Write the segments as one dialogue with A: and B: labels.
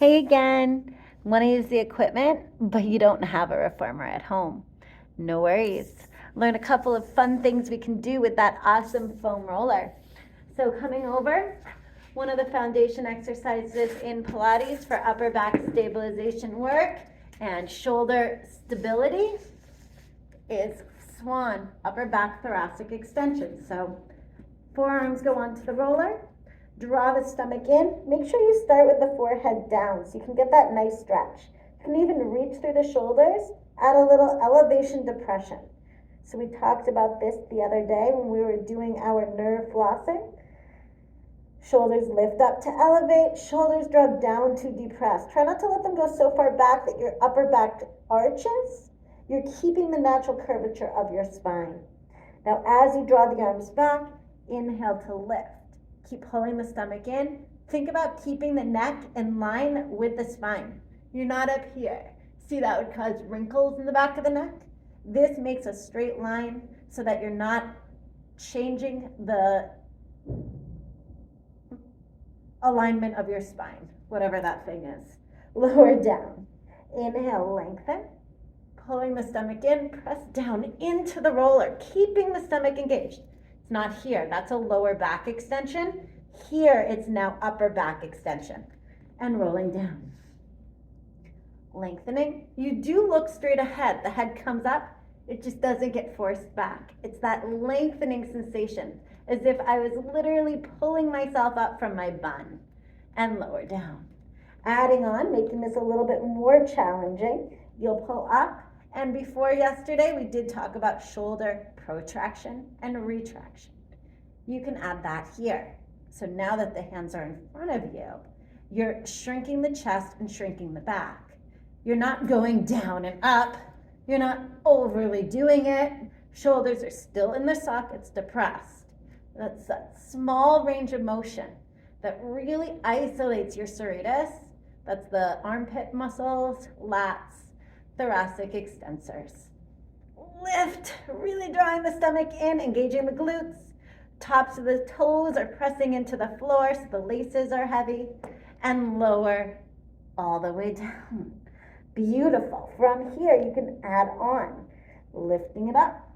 A: Hey again, want to use the equipment, but you don't have a reformer at home. No worries. Learn a couple of fun things we can do with that awesome foam roller. So coming over, one of the foundation exercises in Pilates for upper back stabilization work and shoulder stability is swan, upper back thoracic extension. So forearms go onto the roller. Draw the stomach in. Make sure you start with the forehead down so you can get that nice stretch. You can even reach through the shoulders, add a little elevation depression. So we talked about this the other day when we were doing our nerve flossing. Shoulders lift up to elevate, shoulders drop down to depress. Try not to let them go so far back that your upper back arches. You're keeping the natural curvature of your spine. Now as you draw the arms back, inhale to lift. Keep pulling the stomach in. Think about keeping the neck in line with the spine. You're not up here. See, that would cause wrinkles in the back of the neck. This makes a straight line so that you're not changing the alignment of your spine, whatever that thing is. Lower down. Inhale, lengthen. Pulling the stomach in, press down into the roller, keeping the stomach engaged. It's not here, that's a lower back extension. Here, it's now upper back extension. And rolling down. Lengthening. You do look straight ahead. The head comes up, it just doesn't get forced back. It's that lengthening sensation, as if I was literally pulling myself up from my bun. And lower down. Adding on, making this a little bit more challenging, you'll pull up. And before yesterday, we did talk about shoulder protraction and retraction. You can add that here. So now that the hands are in front of you, you're shrinking the chest and shrinking the back. You're not going down and up. You're not overly doing it. Shoulders are still in the sockets, depressed. That's that small range of motion that really isolates your serratus. That's the armpit muscles, lats, thoracic extensors. Lift, really drawing the stomach in, engaging the glutes. Tops of the toes are pressing into the floor so the laces are heavy. And lower all the way down. Beautiful. From here, you can add on, lifting it up.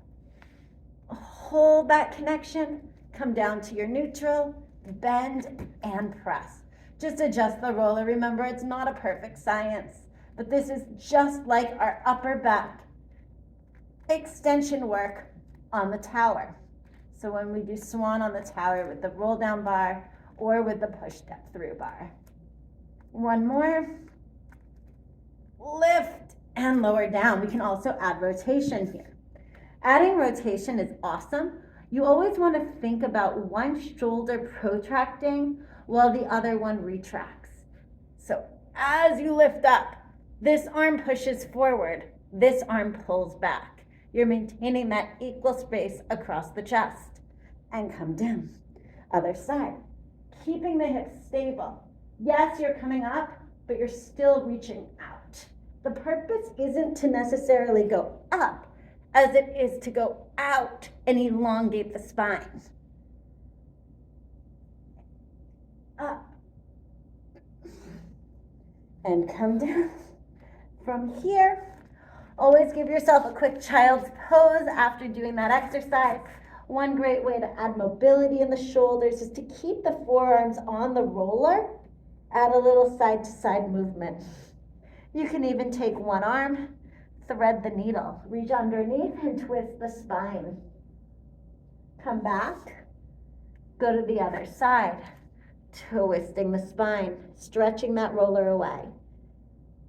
A: Hold that connection, come down to your neutral, bend and press. Just adjust the roller. Remember, it's not a perfect science. But this is just like our upper back extension work on the tower. So when we do swan on the tower with the roll down bar or with the push step through bar. One more. Lift and lower down. We can also add rotation here. Adding rotation is awesome. You always want to think about one shoulder protracting while the other one retracts. So as you lift up, this arm pushes forward, this arm pulls back. You're maintaining that equal space across the chest. And come down. Other side. Keeping the hips stable. Yes, you're coming up, but you're still reaching out. The purpose isn't to necessarily go up, as it is to go out and elongate the spine. Up. And come down. From here, always give yourself a quick child's pose after doing that exercise. One great way to add mobility in the shoulders is to keep the forearms on the roller. Add a little side to side movement. You can even take one arm, thread the needle, reach underneath and twist the spine. Come back, go to the other side, twisting the spine, stretching that roller away.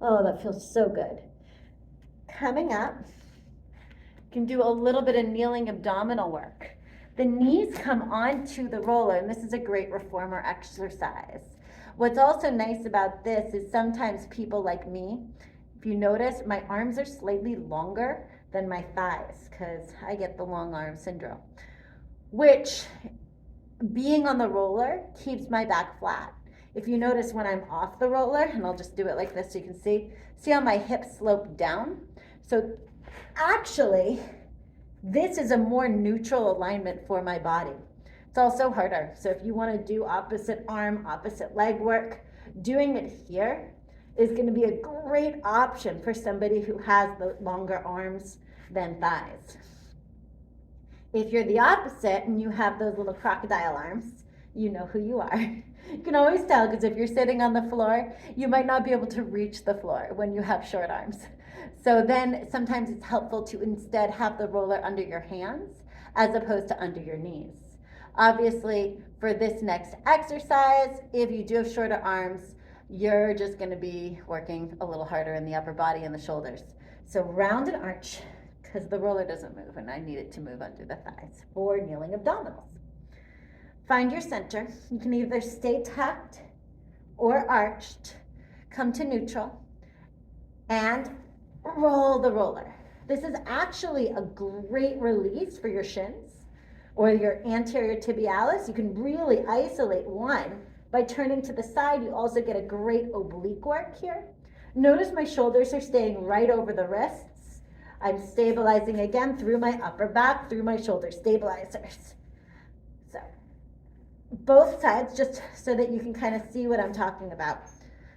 A: Oh, that feels so good. Coming up, you can do a little bit of kneeling abdominal work. The knees come onto the roller, and this is a great reformer exercise. What's also nice about this is sometimes people like me, if you notice, my arms are slightly longer than my thighs because I get the long arm syndrome, which being on the roller keeps my back flat. If you notice when I'm off the roller, and I'll just do it like this so you can see how my hips slope down? So actually, this is a more neutral alignment for my body. It's also harder. So if you want to do opposite arm, opposite leg work, doing it here is going to be a great option for somebody who has the longer arms than thighs. If you're the opposite and you have those little crocodile arms, you know who you are. You can always tell, because if you're sitting on the floor, you might not be able to reach the floor when you have short arms. So then sometimes it's helpful to instead have the roller under your hands as opposed to under your knees. Obviously, for this next exercise, if you do have shorter arms, you're just going to be working a little harder in the upper body and the shoulders. So round and arch, because the roller doesn't move and I need it to move under the thighs for kneeling abdominals. Find your center. You can either stay tucked or arched. Come to neutral and roll the roller. This is actually a great release for your shins or your anterior tibialis. You can really isolate one by turning to the side. You also get a great oblique work here. Notice my shoulders are staying right over the wrists. I'm stabilizing again through my upper back, through my shoulder stabilizers. So both sides, just so that you can kind of see what I'm talking about.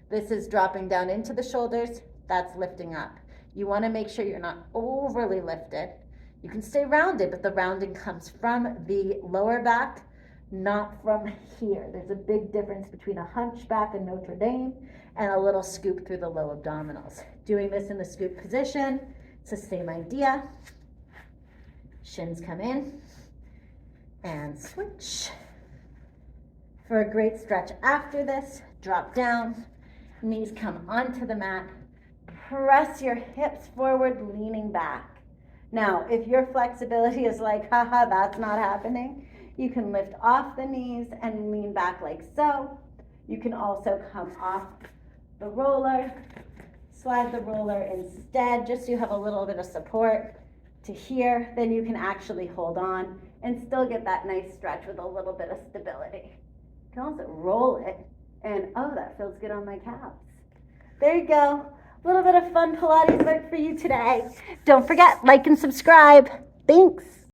A: This is dropping down into the shoulders, that's lifting up. You want to make sure you're not overly lifted. You can stay rounded, but the rounding comes from the lower back, not from here. There's a big difference between a hunchback in Notre Dame and a little scoop through the low abdominals. Doing this in the scoop position, it's the same idea. Shins come in and switch. For a great stretch after this, drop down, knees come onto the mat, press your hips forward, leaning back. Now, if your flexibility is like, haha, that's not happening, you can lift off the knees and lean back like so. You can also come off the roller, slide the roller instead, just so you have a little bit of support to here. Then you can actually hold on and still get that nice stretch with a little bit of stability. You can also roll it, and oh, that feels good on my calves. There you go. A little bit of fun Pilates work for you today. Don't forget, like and subscribe. Thanks.